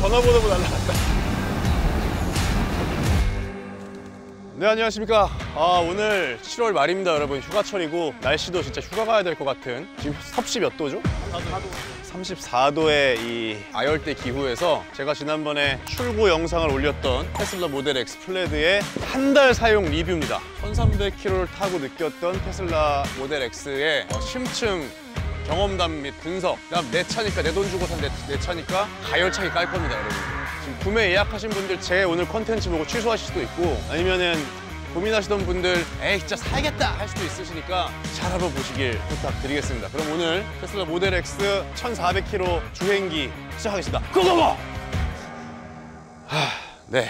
전화번호도 날라갔다. 네, 안녕하십니까. 오늘 7월 말입니다, 여러분. 휴가철이고 날씨도 진짜 휴가 가야 될 것 같은, 지금 섭씨 몇 도죠? 34도의 이 아열대 기후에서 제가 지난번에 출고 영상을 올렸던 테슬라 모델 X 플레드의 한 달 사용 리뷰입니다. 1300km를 타고 느꼈던 테슬라 모델 X의 심층 경험담 및 분석. 그다음 내 차니까, 내 돈 주고 산 내 차니까 가열차게 깔 겁니다, 여러분. 지금 구매 예약하신 분들 제 오늘 컨텐츠 보고 취소하실 수도 있고, 아니면은 고민하시던 분들 에이 진짜 사야겠다 할 수도 있으시니까 잘 알아보시길 부탁드리겠습니다. 그럼 오늘 테슬라 모델 X 1400km 주행기 시작하겠습니다. 고고고! 네.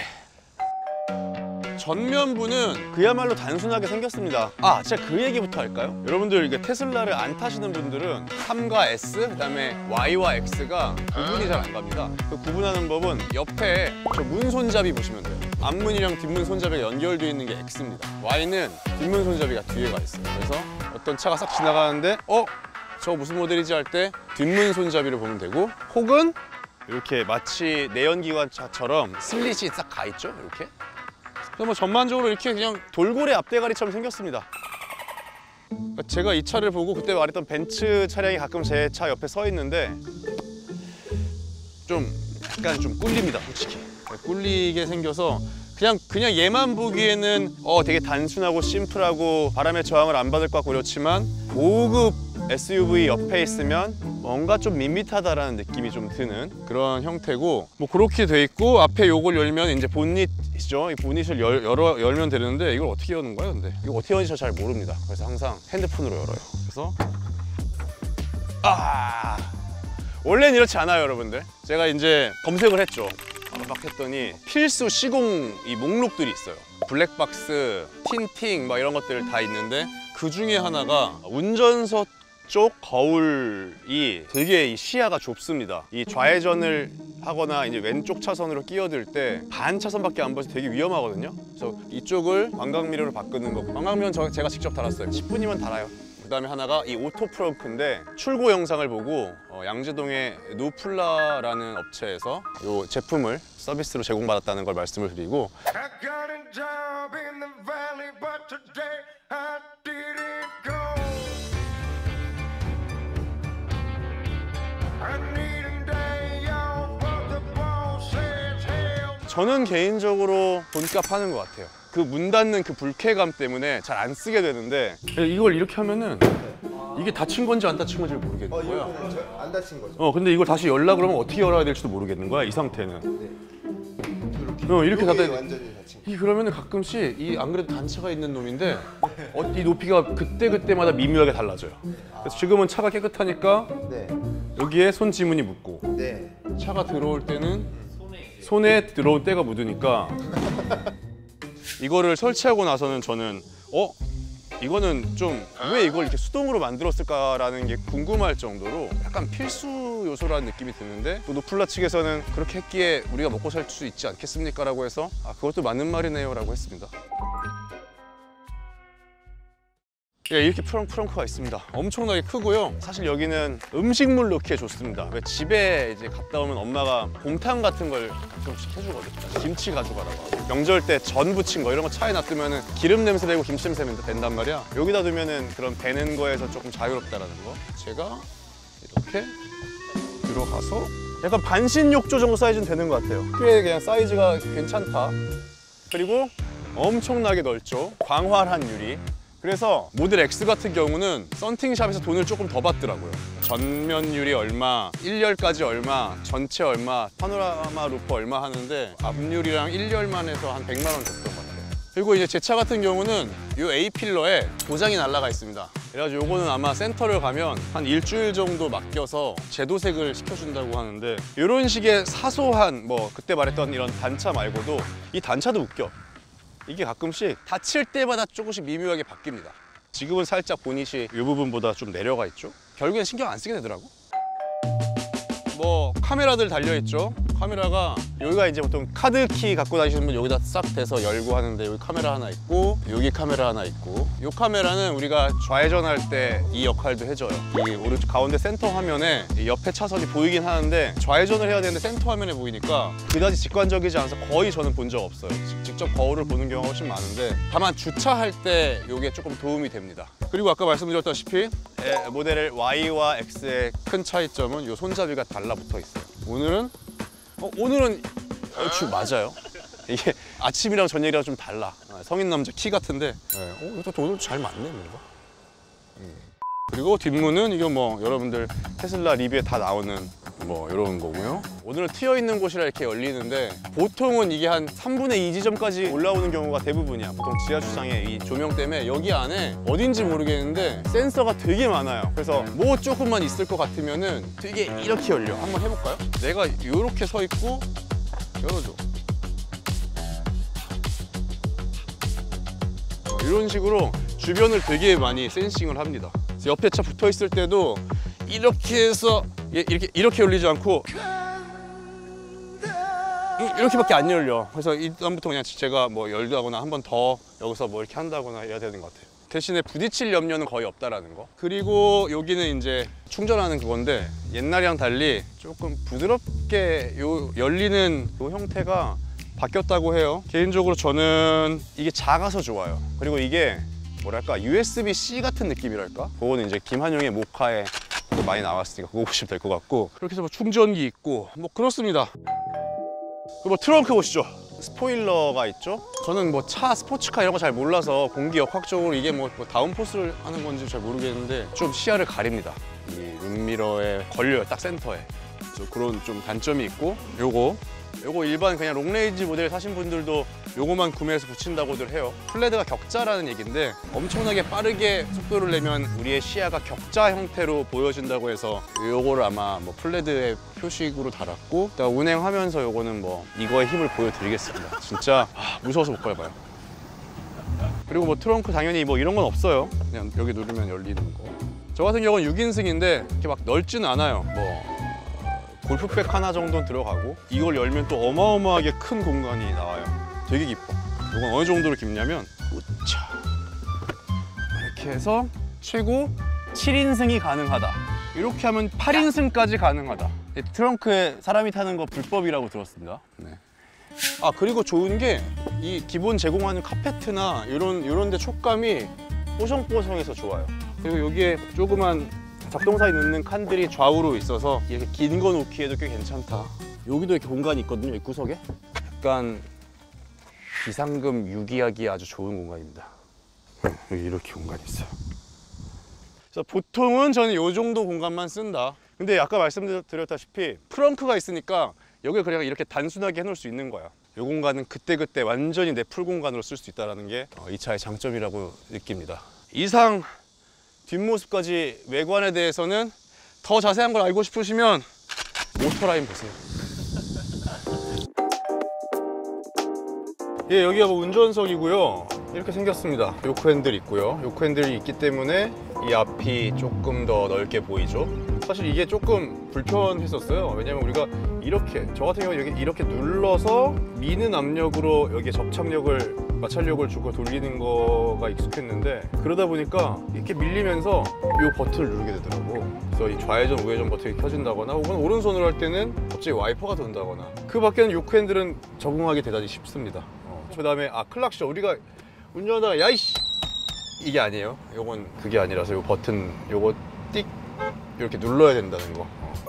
전면부는 그야말로 단순하게 생겼습니다. 제가 그 얘기부터 할까요? 여러분들 이게 테슬라를 안 타시는 분들은 3과 S, 그다음에 Y와 X가 구분이 잘 안 갑니다. 그 구분하는 법은 옆에 저 문 손잡이 보시면 돼요. 앞문이랑 뒷문 손잡이가 연결되어 있는 게 X입니다. Y는 뒷문 손잡이가 뒤에 가 있어요. 그래서 어떤 차가 싹 지나가는데 저거 무슨 모델이지 할 때 뒷문 손잡이를 보면 되고, 혹은 이렇게 마치 내연기관차처럼 슬릿이 싹 가 있죠, 이렇게. 그래서 뭐 전반적으로 이렇게 그냥 돌고래 앞대가리처럼 생겼습니다. 제가 이 차를 보고 그때 말했던 벤츠 차량이 가끔 제 차 옆에 서 있는데 좀 약간 좀 꿀립니다, 솔직히. 꿀리게 생겨서 그냥 얘만 보기에는 되게 단순하고 심플하고 바람의 저항을 안 받을 것 같고 그렇지만, 고급 SUV 옆에 있으면 뭔가 좀 밋밋하다라는 느낌이 좀 드는 그런 형태고, 뭐 그렇게 돼 있고, 앞에 요걸 열면 이제 본닛이죠. 이 본닛을 열면 되는데 이걸 어떻게 여는 거예요? 근데 이거 어떻게 여는지 잘 모릅니다. 그래서 항상 핸드폰으로 열어요. 그래서 원래는 이렇지 않아요, 여러분들. 제가 이제 검색을 했죠. 막 했더니 필수 시공 이 목록들이 있어요. 블랙박스, 틴팅 막 이런 것들 다 있는데, 그 중에 하나가 운전석 쪽 거울이 되게 시야가 좁습니다. 이 좌회전을 하거나 이제 왼쪽 차선으로 끼어들 때 반 차선밖에 안 보여서 되게 위험하거든요. 그래서 이쪽을 광각미러로 바꾸는 거고, 광각미러는 제가 직접 달았어요. 10분이면 달아요. 그다음에 하나가 이 오토 프롬프인데, 출고 영상을 보고 양재동의 누플라라는 업체에서 이 제품을 서비스로 제공받았다는 걸 말씀을 드리고, 저는 개인적으로 돈값 하는 것 같아요. 그 문 닫는 그 불쾌감 때문에 잘 안 쓰게 되는데, 이걸 이렇게 하면은 이게 닫힌 건지 안 닫힌 건지 모르겠는 거야. 안 닫힌 거죠. 근데 이걸 다시 열라 그러면 어떻게 열어야 될지도 모르겠는 거야, 이 상태는. 이렇게 닫아야 완전히 닫힌 거. 그러면은 가끔씩 안 그래도 단차가 있는 놈인데 이 높이가 그때마다 미묘하게 달라져요. 그래서 지금은 차가 깨끗하니까 여기에 손 지문이 묻고, 차가 들어올 때는 손에 들어올 때가 묻으니까 이거를 설치하고 나서는 저는 이거는 좀 왜 이걸 이렇게 수동으로 만들었을까라는 게 궁금할 정도로 약간 필수 요소라는 느낌이 드는데, 또 노플라 측에서는 그렇게 했기에 우리가 먹고 살 수 있지 않겠습니까? 라고 해서 그것도 맞는 말이네요 라고 했습니다. 이렇게 프렁크가 있습니다. 엄청나게 크고요. 사실 여기는 음식물 넣기에 좋습니다. 왜 집에 이제 갔다 오면 엄마가 곰탕 같은 걸 가끔씩 해주거든요. 김치 가져가라고. 명절 때 전 부친 거 이런 거 차에 놔두면 기름 냄새 내고 김치 냄새 된단 말이야. 여기다 두면은 그런 배는 거에서 조금 자유롭다라는 거. 제가 이렇게 들어가서 약간 반신 욕조 정도 사이즈는 되는 것 같아요. 꽤 그냥 사이즈가 괜찮다. 그리고 엄청나게 넓죠. 광활한 유리. 그래서 모델 X 같은 경우는 썬팅샵에서 돈을 조금 더 받더라고요. 전면 유리 얼마, 1열까지 얼마, 전체 얼마, 파노라마 루프 얼마 하는데 앞유리랑 1열만 해서 한 100만 원 줬던 것 같아요. 그리고 이제 제 차 같은 경우는 이 A필러에 고장이 날라가 있습니다. 그래가지고 요거는 아마 센터를 가면 한 일주일 정도 맡겨서 재도색을 시켜준다고 하는데, 이런 식의 사소한 그때 말했던 이런 단차 말고도 이 단차도 웃겨. 이게 가끔씩 닫힐 때마다 조금씩 미묘하게 바뀝니다. 지금은 살짝 보닛이 이 부분보다 좀 내려가 있죠. 결국엔 신경 안 쓰게 되더라고. 카메라들 달려있죠. 카메라가 여기가 이제 보통 카드키 갖고 다니시는 분 여기다 싹 대서 열고 하는데 여기 카메라 하나 있고 여기 카메라 하나 있고 이 카메라는 우리가 좌회전할 때 이 역할도 해줘요. 이 오른쪽 가운데 센터 화면에 이 옆에 차선이 보이긴 하는데 좌회전을 해야 되는데 센터 화면에 보이니까 그다지 직관적이지 않아서 거의 저는 본 적 없어요. 직접 거울을 보는 경우가 훨씬 많은데 다만 주차할 때 이게 조금 도움이 됩니다. 그리고 아까 말씀드렸다시피 모델 Y와 X의 큰 차이점은 이 손잡이가 달라붙어 있어요. 오늘은 맞아요. 이게 아침이랑 저녁이랑 좀 달라. 성인 남자 키 같은데 이것도 오늘 잘 맞네 뭔가. 그리고 뒷문은 이거 뭐 여러분들 테슬라 리뷰에 다 나오는 뭐 이런 거고요. 오늘은 트여 있는 곳이라 이렇게 열리는데 보통은 이게 한 3분의 2 지점까지 올라오는 경우가 대부분이야. 보통 지하 주차장에 이 조명 때문에 여기 안에 어딘지 모르겠는데 센서가 되게 많아요. 그래서 뭐 조금만 있을 것 같으면은 되게 이렇게 열려. 한번 해볼까요? 내가 이렇게 서 있고 열어줘. 이런 식으로 주변을 되게 많이 센싱을 합니다. 옆에 차 붙어 있을 때도 이렇게 해서 이렇게 열리지 않고 이렇게밖에 안 열려. 그래서 일단부터 그냥 제가 뭐 열다거나 한 번 더 여기서 뭐 이렇게 한다거나 해야 되는 것 같아요. 대신에 부딪힐 염려는 거의 없다라는 거. 그리고 여기는 이제 충전하는 그건데 옛날이랑 달리 조금 부드럽게 열리는 이 형태가 바뀌었다고 해요. 개인적으로 저는 이게 작아서 좋아요. 그리고 이게 뭐랄까 USB-C 같은 느낌이랄까? 그거는 이제 김한용의 모카에 많이 나왔으니까 그거 보시면 될 것 같고 그렇게 해서 뭐 충전기 있고 뭐 그렇습니다. 그리고 뭐 트렁크 보시죠. 스포일러가 있죠. 저는 뭐 차 스포츠카 이런 거 잘 몰라서 공기 역학적으로 이게 뭐 다운포스를 하는 건지 잘 모르겠는데 좀 시야를 가립니다. 이 룸미러에 걸려요, 딱 센터에. 그래서 그런 좀 단점이 있고 요거 일반 그냥 롱레인지 모델 사신 분들도 요거만 구매해서 붙인다고들 해요. 플레드가 격자라는 얘기인데 엄청나게 빠르게 속도를 내면 우리의 시야가 격자 형태로 보여진다고 해서 요거를 아마 뭐 플레드의 표식으로 달았고 일단 운행하면서 요거는 뭐 이거의 힘을 보여드리겠습니다. 진짜 무서워서 못 밟아요. 그리고 뭐 트렁크 당연히 뭐 이런 건 없어요. 그냥 여기 누르면 열리는 거. 저 같은 경우는 6인승인데 이렇게 막 넓지는 않아요. 뭐 골프백 하나 정도는 들어가고 이걸 열면 또 어마어마하게 큰 공간이 나와요. 되게 깊어. 이건 어느 정도로 깊냐면 우차 이렇게 해서 최고 7인승이 가능하다. 이렇게 하면 8인승까지 가능하다. 트렁크에 사람이 타는 거 불법이라고 들었습니다. 네. 그리고 좋은 게 이 기본 제공하는 카페트나 이런 데 촉감이 뽀송뽀송해서 좋아요. 그리고 여기에 조그만 작동사에 넣는 칸들이 좌우로 있어서 이렇게 긴 거 놓기에도 꽤 괜찮다. 여기도 이렇게 공간이 있거든요, 이 구석에. 약간 비상금 유기하기에 아주 좋은 공간입니다. 여기 이렇게 공간이 있어요. 그래서 보통은 저는 이 정도 공간만 쓴다. 근데 아까 말씀드렸다시피 트렁크가 있으니까 여기 그냥 이렇게 단순하게 해놓을 수 있는 거야. 이 공간은 그때그때 완전히 내 풀 공간으로 쓸 수 있다는 게 이 차의 장점이라고 느낍니다. 이상 뒷모습까지 외관에 대해서는 더 자세한 걸 알고 싶으시면 모터라인 보세요. 예, 여기가 뭐 운전석이고요. 이렇게 생겼습니다. 요크 핸들 있고요. 요크 핸들이 있기 때문에 이 앞이 조금 더 넓게 보이죠. 사실 이게 조금 불편했었어요. 왜냐면 우리가 이렇게, 저 같은 경우 여기 이렇게 눌러서 미는 압력으로 여기에 접착력을, 마찰력을 주고 돌리는 거가 익숙했는데 그러다 보니까 이렇게 밀리면서 이 버튼을 누르게 되더라고. 그래서 이 좌회전, 우회전 버튼이 켜진다거나 혹은 오른손으로 할 때는 갑자기 와이퍼가 돈다거나 그 밖에는 요크 핸들은 적응하기 대단히 쉽습니다. 그 다음에 클락션, 우리가 운전하다가 야이씨 이게 아니에요. 요건 그게 아니라서 요 버튼 요거 띡 이렇게 눌러야 된다는 거.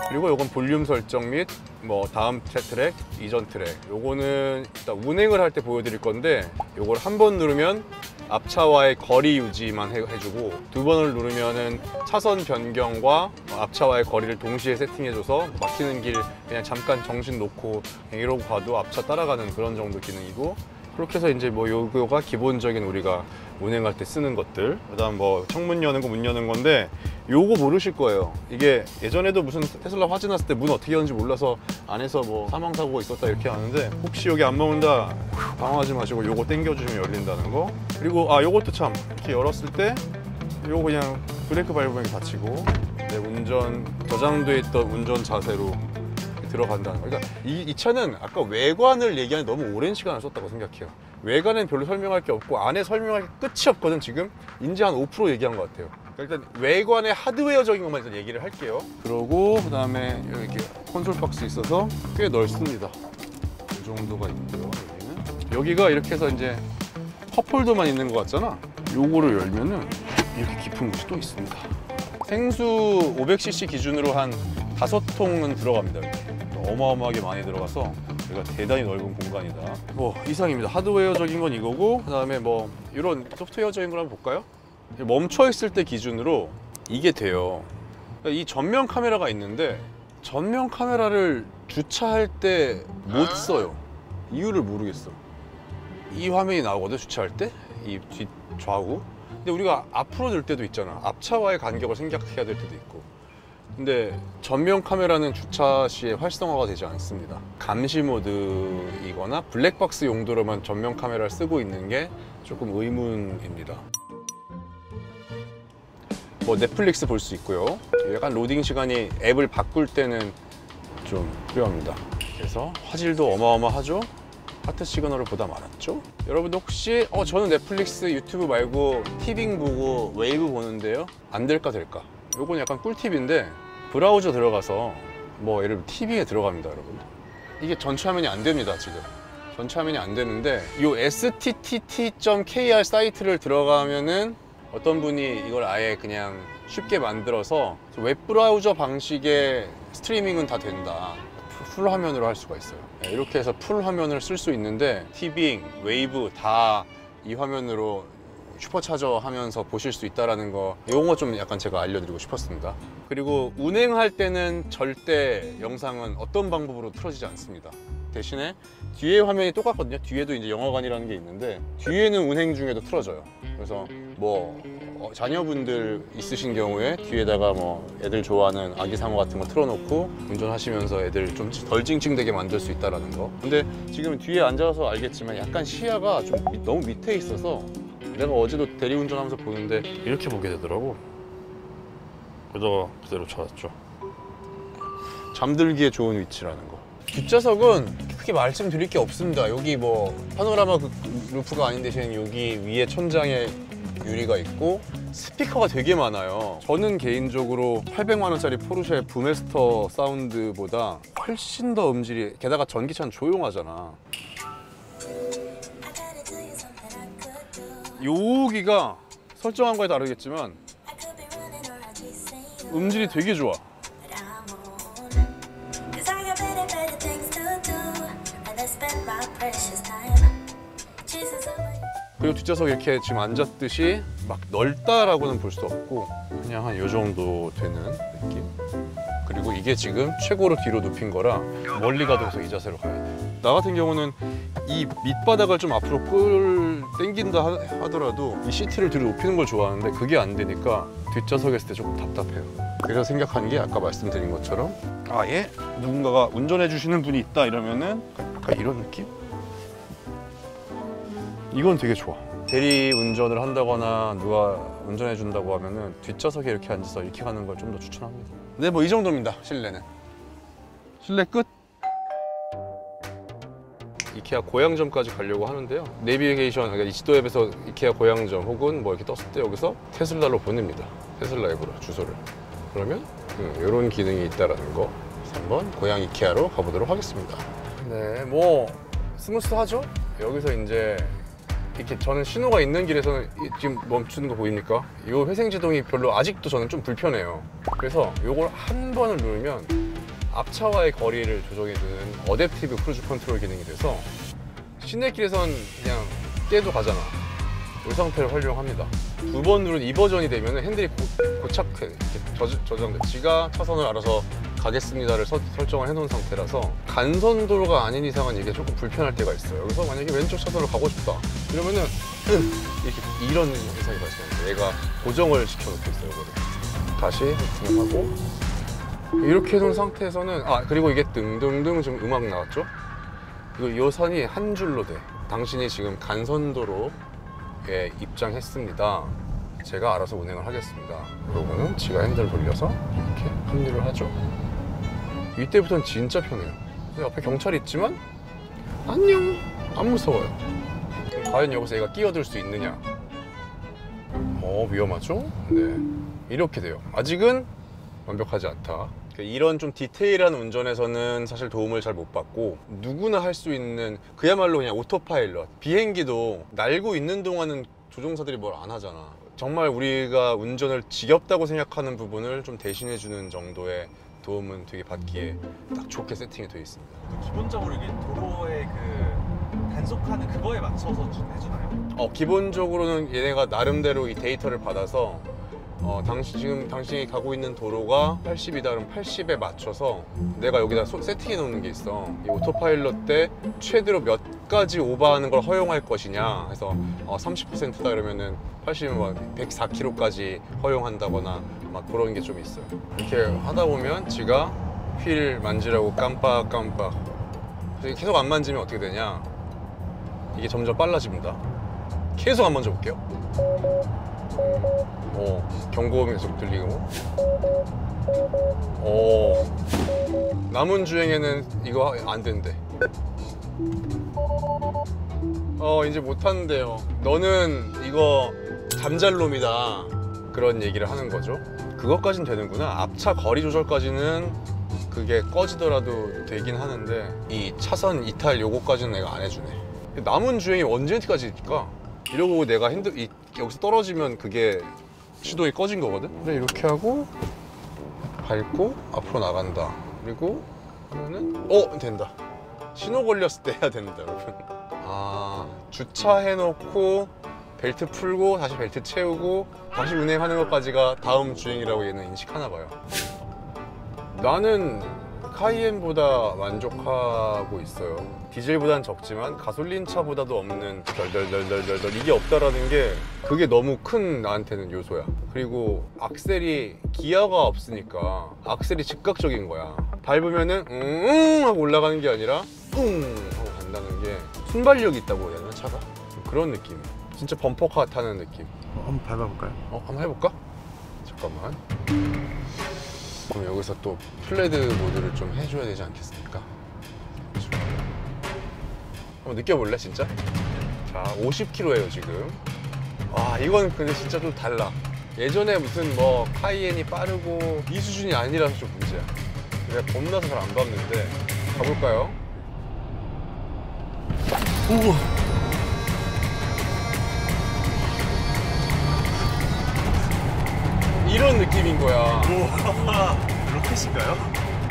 그리고 요건 볼륨 설정 및 뭐 다음 트랙, 이전 트랙. 요거는 일단 운행을 할 때 보여드릴 건데 요걸 한 번 누르면 앞차와의 거리 유지만 해주고 두 번을 누르면은 차선 변경과 앞차와의 거리를 동시에 세팅해줘서 막히는 길 그냥 잠깐 정신 놓고 그냥 이러고 가도 앞차 따라가는 그런 정도 기능이고, 그렇게 해서 이제 뭐 요거가 기본적인 우리가 운행할 때 쓰는 것들. 그다음 뭐 창문 여는 거, 문 여는 건데 요거 모르실 거예요. 이게 예전에도 무슨 테슬라 화재 났을 때 문 어떻게 여는지 몰라서 안에서 뭐 사망 사고가 있었다 이렇게 하는데 혹시 여기 안 먹는다 당황하지 마시고 요거 당겨주시면 열린다는 거. 그리고 요것도 참 이렇게 열었을 때 요거 그냥 브레이크 밟으면 닫히고 내 운전 저장돼 있던 운전 자세로 들어간다는 거. 그러니까 이 차는 아까 외관을 얘기하는 너무 오랜 시간을 썼다고 생각해요. 외관은 별로 설명할 게 없고 안에 설명할 게 끝이 없거든. 지금 이제 한 5% 얘기한 것 같아요. 그러니까 일단 외관의 하드웨어적인 것만 일단 얘기를 할게요. 그러고 그다음에 이렇게 콘솔 박스 있어서 꽤 넓습니다. 이 정도가 있고요. 여기는 여기가 이렇게 해서 이제 컵홀더만 있는 것 같잖아. 요거를 열면은 이렇게 깊은 곳이 또 있습니다. 생수 500cc 기준으로 한 5통은 들어갑니다. 이렇게. 어마어마하게 많이 들어가서 여기가 대단히 넓은 공간이다. 뭐 이상입니다. 하드웨어적인 건 이거고 그다음에 뭐 이런 소프트웨어적인 걸 한번 볼까요? 멈춰 있을 때 기준으로 이게 돼요. 그러니까 이 전면 카메라가 있는데 전면 카메라를 주차할 때 못 써요. 이유를 모르겠어. 이 화면이 나오거든, 주차할 때. 이 뒷 좌우. 근데 우리가 앞으로 들 때도 있잖아. 앞차와의 간격을 생각해야 될 때도 있고. 근데 전면 카메라는 주차 시에 활성화가 되지 않습니다. 감시 모드이거나 블랙박스 용도로만 전면 카메라를 쓰고 있는 게 조금 의문입니다. 뭐 넷플릭스 볼 수 있고요. 약간 로딩 시간이 앱을 바꿀 때는 좀 필요합니다. 그래서 화질도 어마어마하죠. 하트 시그널을 보다 말았죠. 여러분들 혹시 저는 넷플릭스 유튜브 말고 티빙 보고 웨이브 보는데요, 안 될까 될까? 요건 약간 꿀팁인데 브라우저 들어가서 뭐 예를 들어 티빙에 들어갑니다. 여러분 이게 전체 화면이 안 됩니다. 지금 전체 화면이 안 되는데 요 stt.kr 사이트를 들어가면은 어떤 분이 이걸 아예 그냥 쉽게 만들어서 웹브라우저 방식의 스트리밍은 다 된다. 풀 화면으로 할 수가 있어요. 이렇게 해서 풀 화면을 쓸 수 있는데 티빙, 웨이브 다 이 화면으로 슈퍼차저 하면서 보실 수 있다는 거, 이거 좀 약간 제가 알려드리고 싶었습니다. 그리고 운행할 때는 절대 영상은 어떤 방법으로 틀어지지 않습니다. 대신에 뒤에 화면이 똑같거든요. 뒤에도 이제 영화관이라는 게 있는데 뒤에는 운행 중에도 틀어져요. 그래서 뭐 자녀분들 있으신 경우에 뒤에다가 뭐 애들 좋아하는 아기상어 같은 거 틀어놓고 운전하시면서 애들 좀 덜 찡찡대게 만들 수 있다는 거. 근데 지금 뒤에 앉아서 알겠지만 약간 시야가 좀 너무 밑에 있어서 내가 어제도 대리운전하면서 보는데 이렇게 보게 되더라고. 그러다가 그대로 찾았죠. 잠들기에 좋은 위치라는 거. 뒷좌석은 크게 말씀드릴 게 없습니다. 여기 뭐 파노라마 루프가 아닌 대신 여기 위에 천장에 유리가 있고 스피커가 되게 많아요. 저는 개인적으로 800만 원짜리 포르쉐 부메스터 사운드보다 훨씬 더 음질이, 게다가 전기차는 조용하잖아. 여기가 설정한 거에 다르겠지만 음질이 되게 좋아. 그리고 뒷좌석 이렇게 지금 앉았듯이 막 넓다라고는 볼 수 없고 그냥 한 요 정도 되는 느낌. 그리고 이게 지금 최고로 뒤로 눕힌 거라 멀리 가도 계속 이 자세로 가야 돼. 나 같은 경우는 이 밑바닥을 좀 앞으로 당긴다 하더라도 이 시트를 뒤로 높이는 걸 좋아하는데 그게 안 되니까 뒷좌석에 있을 때 조금 답답해요. 그래서 생각한 게 아까 말씀드린 것처럼 아예 누군가가 운전해 주시는 분이 있다 이러면은 약간 이런 느낌? 이건 되게 좋아. 대리 운전을 한다거나 누가 운전해 준다고 하면은 뒷좌석에 이렇게 앉아서 이렇게 가는 걸 좀 더 추천합니다. 네, 뭐 이 정도입니다. 실내는. 실내 끝. 이케아 고양점까지 가려고 하는데요. 내비게이션, 그러니까 이지도 앱에서 이케아 고양점 혹은 뭐 이렇게 떴을 때 여기서 테슬라로 보냅니다. 테슬라 앱으로 주소를. 그러면 이런 기능이 있다라는 거. 한번 고양 이케아로 가보도록 하겠습니다. 네, 뭐 스무스하죠? 여기서 이제 이렇게 저는 신호가 있는 길에서는 지금 멈추는 거 보입니까? 이 회생지동이 별로 아직도 저는 좀 불편해요. 그래서 이걸 한 번을 누르면 앞차와의 거리를 조정해주는 어댑티브 크루즈 컨트롤 기능이 돼서 시내길에선 그냥 떼도 가잖아. 이 상태를 활용합니다. 두 번 누른 이 버전이 되면 핸들이 고착해 저장돼. 지가 차선을 알아서 가겠습니다를 설정을 해놓은 상태라서 간선도로가 아닌 이상은 이게 조금 불편할 때가 있어요. 여기서 만약에 왼쪽 차선으로 가고 싶다 이러면은 이렇게 이런 현상이 발생합니다. 얘가 고정을 시켜놓고 있어요. 이거를 다시 진행하고 이렇게 해놓은 상태에서는 그리고 이게 등등등 지금 음악 나왔죠? 이 선이 한 줄로 돼. 당신이 지금 간선도로에 입장했습니다. 제가 알아서 운행을 하겠습니다. 그러고는 지가 핸들 돌려서 이렇게 합류를 하죠. 이때부터는 진짜 편해요. 옆에 경찰이 있지만 안녕, 안 무서워요. 과연 여기서 얘가 끼어들 수 있느냐? 위험하죠? 네, 이렇게 돼요. 아직은 완벽하지 않다. 이런 좀 디테일한 운전에서는 사실 도움을 잘 못 받고, 누구나 할 수 있는 그야말로 그냥 오토파일럿. 비행기도 날고 있는 동안은 조종사들이 뭘 안 하잖아. 정말 우리가 운전을 지겹다고 생각하는 부분을 좀 대신해주는 정도의 도움은 되게 받기에 딱 좋게 세팅이 되어 있습니다. 기본적으로 이게 도로의 그 단속하는 그거에 맞춰서 해주나요? 기본적으로는 얘네가 나름대로 이 데이터를 받아서 지금 당신이 가고 있는 도로가 80이다 그러면 80에 맞춰서 내가 여기다 세팅해 놓는 게 있어. 이 오토파일럿 때 최대로 몇 가지 오버하는 걸 허용할 것이냐 해서 30%다 그러면은 80이면 104km까지 허용한다거나 막 그런 게 좀 있어요. 이렇게 하다 보면 지가 휠 만지라고 깜빡깜빡. 계속 안 만지면 어떻게 되냐, 이게 점점 빨라집니다. 계속 안 만져볼게요. 경고음이 계속 들리고. 남은 주행에는 이거 안 된대. 이제 못 하는데요. 너는 이거 잠잘놈이다, 그런 얘기를 하는 거죠. 그것까진 되는구나. 앞차 거리 조절까지는 그게 꺼지더라도 되긴 하는데 이 차선 이탈 요거까지는 내가 안 해주네. 남은 주행이 언제까지일까? 이러고 내가 여기서 떨어지면 그게 시동이 꺼진 거거든? 그래, 이렇게 하고 밟고 앞으로 나간다. 그리고 하면은 된다. 신호 걸렸을 때 해야 된다, 여러분. 주차해놓고 벨트 풀고 다시 벨트 채우고 다시 운행하는 것까지가 다음 주행이라고 얘는 인식하나 봐요. 나는 카이엔보다 만족하고 있어요. 디젤보단 적지만 가솔린 차보다도 없는 덜덜덜덜덜 이게 없다라는 게, 그게 너무 큰 나한테는 요소야. 그리고 악셀이 기아가 없으니까 악셀이 즉각적인 거야. 밟으면은 하고 올라가는 게 아니라 하고 간다는 게 순발력이 있다고 해야 되나, 차가? 그런 느낌. 진짜 범퍼카 타는 느낌. 한번 밟아볼까요? 한번 해볼까? 잠깐만. 그럼 여기서 또 플레드 모드를 좀 해줘야 되지 않겠습니까? 한번 느껴볼래, 진짜? 자, 50km예요 지금. 이건 근데 진짜 좀 달라. 예전에 무슨 뭐 카이엔이 빠르고 이 수준이 아니라서 좀 문제야. 내가 겁나서 잘 안 밟는데 가볼까요? 이런 느낌인 거야. 로켓인가요?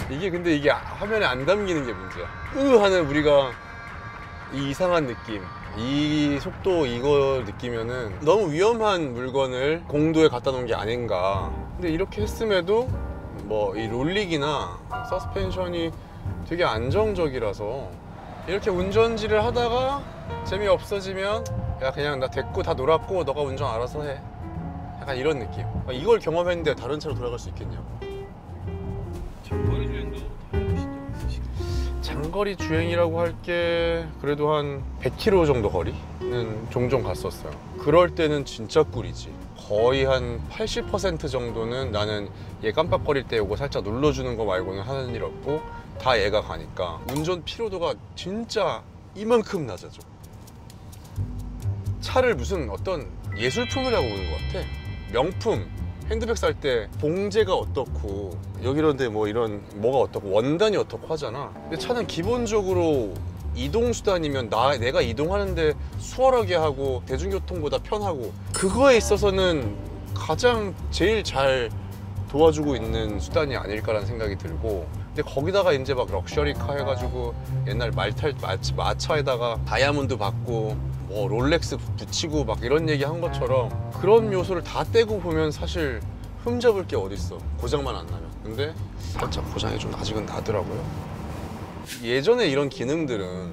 근데 이게 화면에 안 담기는 게 문제야. 하는 우리가 이 이상한 느낌, 이 속도 이거 느끼면은 너무 위험한 물건을 공도에 갖다 놓은 게 아닌가. 근데 이렇게 했음에도 뭐 이 롤릭이나 서스펜션이 되게 안정적이라서 이렇게 운전지를 하다가 재미없어지면 야, 그냥 나 됐고 다 놀았고 너가 운전 알아서 해. 약간 이런 느낌. 이걸 경험했는데 다른 차로 돌아갈 수 있겠냐고. 장거리 주행도 해보신 적 있으신가요? 장거리 주행이라고 할 게 그래도 한 100km 정도 거리는 종종 갔었어요. 그럴 때는 진짜 꿀이지. 거의 한 80% 정도는 나는 얘 깜빡거릴 때 이거 살짝 눌러주는 거 말고는 하는 일 없고 다 얘가 가니까 운전 피로도가 진짜 이만큼 낮아져. 차를 무슨 어떤 예술품이라고 보는 것 같아. 명품, 핸드백 살 때 봉제가 어떻고 여기런데 뭐 이런 뭐가 어떻고 원단이 어떻고 하잖아. 근데 차는 기본적으로 이동수단이면 내가 이동하는데 수월하게 하고 대중교통보다 편하고 그거에 있어서는 가장 제일 잘 도와주고 있는 수단이 아닐까라는 생각이 들고, 근데 거기다가 이제 막 럭셔리카 해가지고 옛날 마차에다가 다이아몬드 받고 뭐 롤렉스 붙이고 막 이런 얘기 한 것처럼 그런 요소를 다 떼고 보면 사실 흠잡을 게 어딨어, 고장만 안 나면. 근데 살짝 고장이 좀 아직은 나더라고요. 예전에 이런 기능들은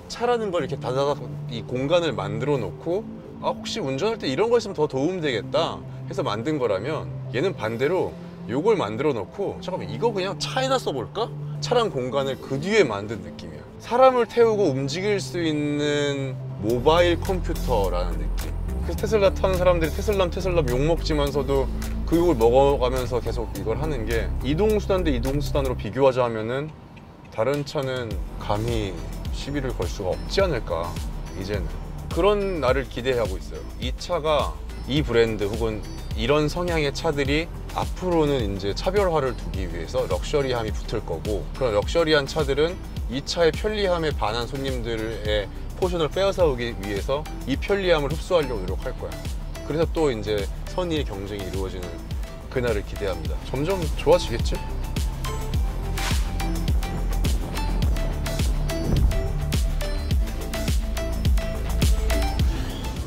차라는 걸 이렇게 다다닥 이 공간을 만들어 놓고 혹시 운전할 때 이런 거 있으면 더 도움되겠다 해서 만든 거라면, 얘는 반대로 요걸 만들어 놓고 잠깐만 이거 그냥 차에다 써볼까? 차량 공간을 그 뒤에 만든 느낌이야. 사람을 태우고 움직일 수 있는 모바일 컴퓨터라는 느낌. 그래서 테슬라 타는 사람들이 테슬라 욕먹지만서도 그 욕을 먹어가면서 계속 이걸 하는 게 이동수단 대 이동수단으로 비교하자 하면은 다른 차는 감히 시비를 걸 수가 없지 않을까 이제는. 그런 날을 기대하고 있어요. 이 차가 이 브랜드 혹은 이런 성향의 차들이 앞으로는 이제 차별화를 두기 위해서 럭셔리함이 붙을 거고, 그런 럭셔리한 차들은 이 차의 편리함에 반한 손님들의 포션을 빼앗아 오기 위해서 이 편리함을 흡수하려고 노력할 거야. 그래서 또 이제 선의의 경쟁이 이루어지는 그날을 기대합니다. 점점 좋아지겠지?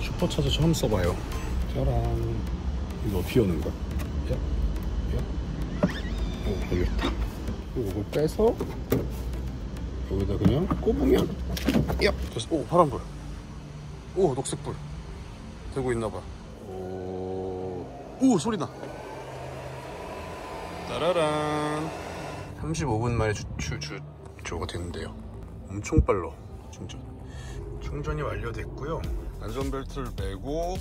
슈퍼차저 처음 써봐요. 짜란. 이거 어떻게 여는 거야? 여기 있다. 이걸 빼서 여기다 그냥 꼽으면 됐어. 오, 파란불. 오, 녹색불. 되고 있나봐. 오, 소리나. 따라란. 35분 만에 주가 됐는데요. 엄청 빨라. 충전이 완료됐고요. 안전벨트를 매고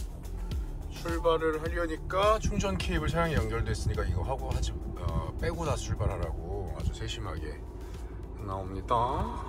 출발을 하려니까 충전 케이블 차량에 연결됐으니까 이거 하고 빼고 다 출발하라고 아주 세심하게 나옵니다.